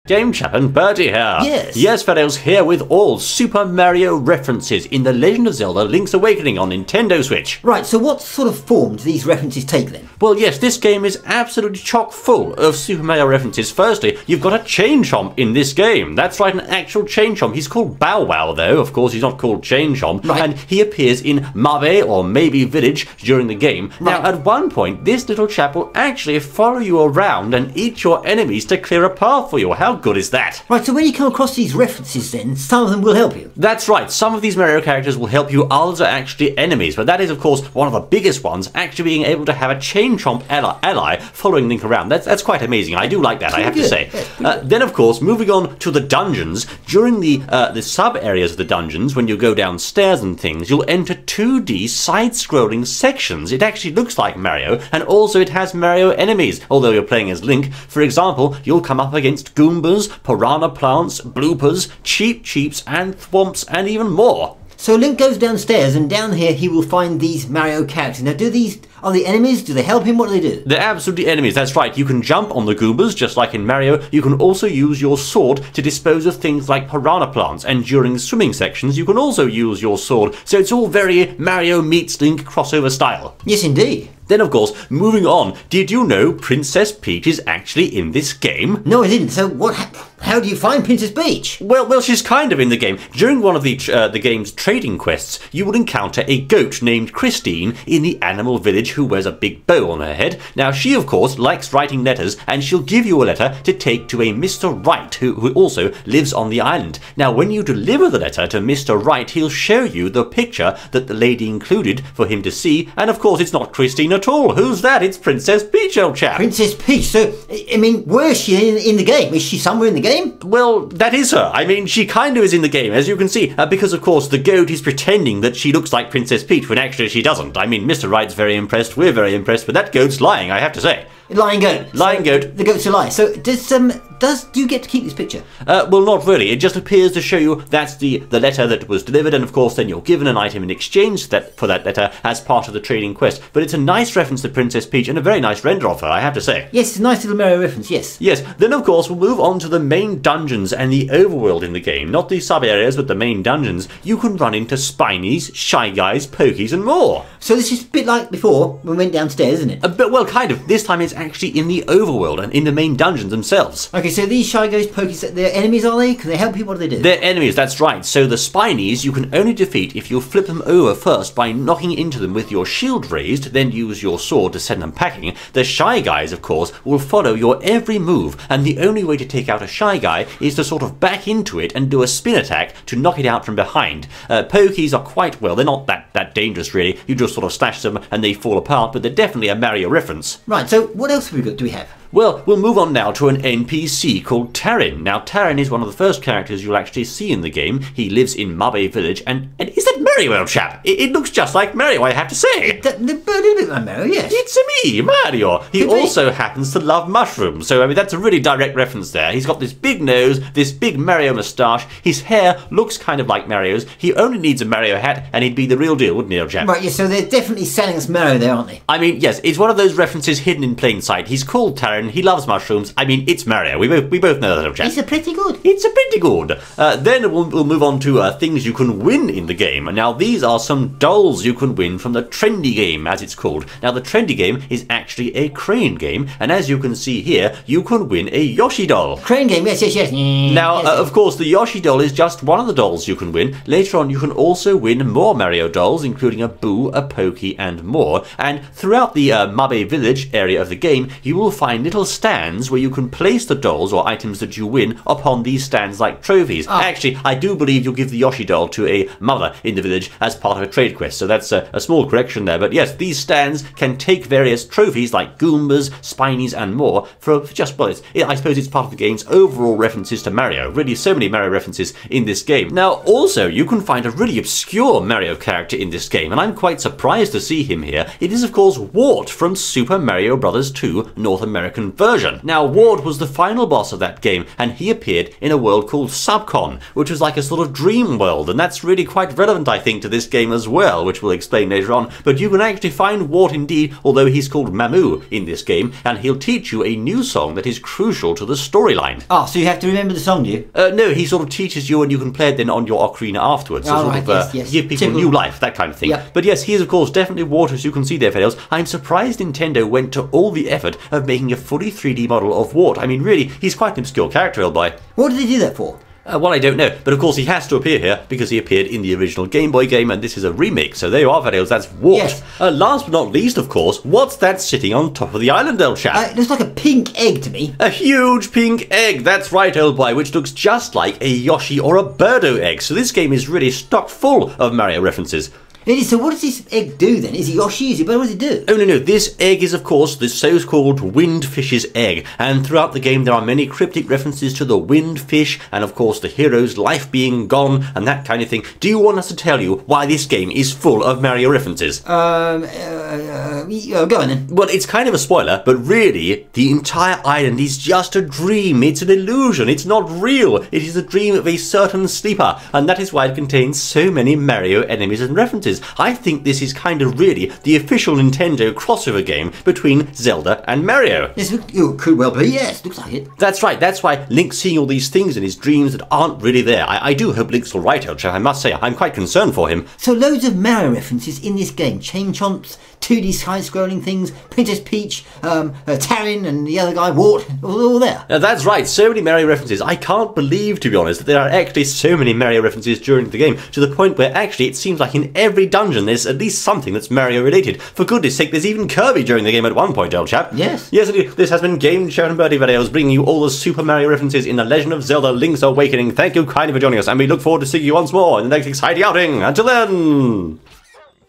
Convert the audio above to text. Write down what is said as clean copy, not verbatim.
Game Chap and Bertie here. Yes. Yes, fellows, here with all Super Mario references in The Legend of Zelda Link's Awakening on Nintendo Switch. Right, so what sort of form do these references take then? Well, yes, this game is absolutely chock full of Super Mario references. Firstly, you've got a Chain Chomp in this game. That's right, an actual Chain Chomp. He's called Bow Wow, though. Of course, he's not called Chain Chomp. Right. And he appears in Mabe or Maybe Village during the game. Right. Now, at one point, this little chap will actually follow you around and eat your enemies to clear a path for you. How good is that? Right, so when you come across these references then, some of them will help you. That's right, some of these Mario characters will help you, others are actually enemies, but that is of course one of the biggest ones, actually being able to have a Chain Chomp ally following Link around. That's quite amazing, I do like that, I have to say. Then of course, moving on to the dungeons, during the sub-areas of the dungeons, when you go downstairs and things, you'll enter 2D side-scrolling sections. It actually looks like Mario, and also it has Mario enemies, although you're playing as Link. For example, you'll come up against Goombas, Piranha Plants, Bloopers, Cheep Cheeps, and Thwomps, and even more. So Link goes downstairs and down here he will find these Mario characters. Now are they enemies? Do they help him? What do they do? They're absolutely enemies, that's right. You can jump on the Goombas, just like in Mario. You can also use your sword to dispose of things like Piranha Plants, and during swimming sections you can also use your sword. So it's all very Mario meets Link crossover style. Yes, indeed. Then, of course, moving on, did you know Princess Peach is actually in this game? No, I didn't. So how do you find Princess Peach? Well, she's kind of in the game. During one of the game's trading quests, you will encounter a goat named Christine in the Animal Village who wears a big bow on her head. Now, she, of course, likes writing letters, and she'll give you a letter to take to a Mr. Wright, who also lives on the island. Now, when you deliver the letter to Mr. Wright, he'll show you the picture that the lady included for him to see, and of course, it's not Christine at all. Who's that? It's Princess Peach, old chap. Princess Peach. So, I mean, where is she in the game? Is she somewhere in the game? Well, that is her. I mean, she kind of is in the game, as you can see, because, of course, the goat is pretending that she looks like Princess Peach when actually she doesn't. I mean, Mr. Wright's very impressed, we're very impressed, but that goat's lying, I have to say. Lying goat. Lying goat. The goat's a lie. So, do you get to keep this picture? Well, not really. It just appears to show you that's the letter that was delivered, and of course then you're given an item in exchange for that letter as part of the trading quest. But it's a nice reference to Princess Peach, and a very nice render of her, I have to say. Yes, it's a nice little Mario reference, yes. Yes, then of course we'll move on to the main dungeons and the overworld in the game. Not the sub-areas, but the main dungeons. You can run into Spinies, Shy Guys, Pokies, and more. So this is a bit like before, when we went downstairs, isn't it? But, well, kind of. This time it's actually in the overworld and in the main dungeons themselves. Okay, so these Shy Guys, Pokies, they're enemies, are they? Can they help you? What do they do? They're enemies, that's right. So the Spinies you can only defeat if you flip them over first by knocking into them with your shield raised, then use your sword to send them packing. The Shy Guys, of course, will follow your every move, and the only way to take out a Shy Guy is to sort of back into it and do a spin attack to knock it out from behind. Pokies are quite, well, they're not that dangerous really. You just sort of slash them and they fall apart, but they're definitely a Mario reference. Right, so what else have we got? Do we have? Well, we'll move on now to an NPC called Tarin. Now, Tarin is one of the first characters you'll actually see in the game. He lives in Mabe Village, and is that Mario, old chap? It looks just like Mario, I have to say. A little bit like Mario, yes. It's me, Mario. He also happens to love mushrooms, so I mean that's a really direct reference there. He's got this big nose, this big Mario moustache. His hair looks kind of like Mario's. He only needs a Mario hat, and he'd be the real deal, wouldn't he, old chap? Right, yeah, so they're definitely selling us Mario there, aren't they? I mean, yes, it's one of those references hidden in plain sight. He's called Tarin. He loves mushrooms. I mean, it's Mario. We both know that, old chap. It's a pretty good. It's a pretty good. Then we'll move on to things you can win in the game. Now, these are some dolls you can win from the Trendy game, as it's called. Now, the Trendy game is actually a crane game, and as you can see here, you can win a Yoshi doll. Crane game, yes. Now, yes. Of course, the Yoshi doll is just one of the dolls you can win. Later on, you can also win more Mario dolls, including a Boo, a Pokey, and more. And throughout the Mabe Village area of the game, you will find little stands where you can place the dolls or items that you win upon these stands like trophies. Actually, I do believe you'll give the Yoshi doll to a mother in the village as part of a trade quest, so that's a small correction there. But yes, these stands can take various trophies like Goombas, Spinies, and more for just, well, I suppose it's part of the game's overall references to Mario. Really, so many Mario references in this game. Now, also, you can find a really obscure Mario character in this game, and I'm quite surprised to see him here. It is, of course, Wart from Super Mario Bros. 2 North American American version. Now, Ward was the final boss of that game, and he appeared in a world called Subcon, which was like a sort of dream world, and that's really quite relevant, I think, to this game as well, which we'll explain later on. But you can actually find Ward indeed, although he's called Mamu in this game, and he'll teach you a new song that is crucial to the storyline. Oh, so you have to remember the song, do you? No, he sort of teaches you, and you can play it then on your ocarina afterwards. So yes. Give people new life, that kind of thing. Yep. But yes, he is of course definitely Ward, as you can see there, Fedels. I'm surprised Nintendo went to all the effort of making a fully 3D model of Ward. I mean, really, he's quite an obscure character, old boy. What did they do that for? Well, I don't know, but of course he has to appear here because he appeared in the original Game Boy game, and this is a remake, so there you are, Fedels, that's Ward. Yes. Last but not least, of course, what's that sitting on top of the island, old chap? It looks like a pink egg to me. A huge pink egg, that's right, old boy, which looks just like a Yoshi or a Birdo egg, so this game is really stocked full of Mario references. It is, so what does this egg do then? Is it Yoshi? Is it, what does it do? Oh no, this egg is of course the so-called windfish's egg, and throughout the game there are many cryptic references to the windfish, and of course the hero's life being gone, and that kind of thing. Do you want us to tell you why this game is full of Mario references? Go on then. Well, it's kind of a spoiler, but really, the entire island is just a dream. It's an illusion. It's not real. It is a dream of a certain sleeper, and that is why it contains so many Mario enemies and references. I think this is kind of really the official Nintendo crossover game between Zelda and Mario. Yes, it could well be, yes, looks like it. That's right, that's why Link's seeing all these things in his dreams that aren't really there. I do hope Link's alright, old chap, I must say, I'm quite concerned for him. So loads of Mario references in this game. Chain Chomps, 2D side-scrolling things, Princess Peach, Tarin and the other guy, Wart, all there. That's right, so many Mario references. I can't believe, to be honest, that there are actually so many Mario references during the game, to the point where actually it seems like in every dungeon there's at least something that's Mario related. For goodness sake, there's even Kirby during the game at one point, old chap. Yes. Yes, indeed. This has been Game Chat and Birdie videos, bringing you all the Super Mario references in The Legend of Zelda Link's Awakening. Thank you kindly for joining us, and we look forward to seeing you once more in the next exciting outing. Until then...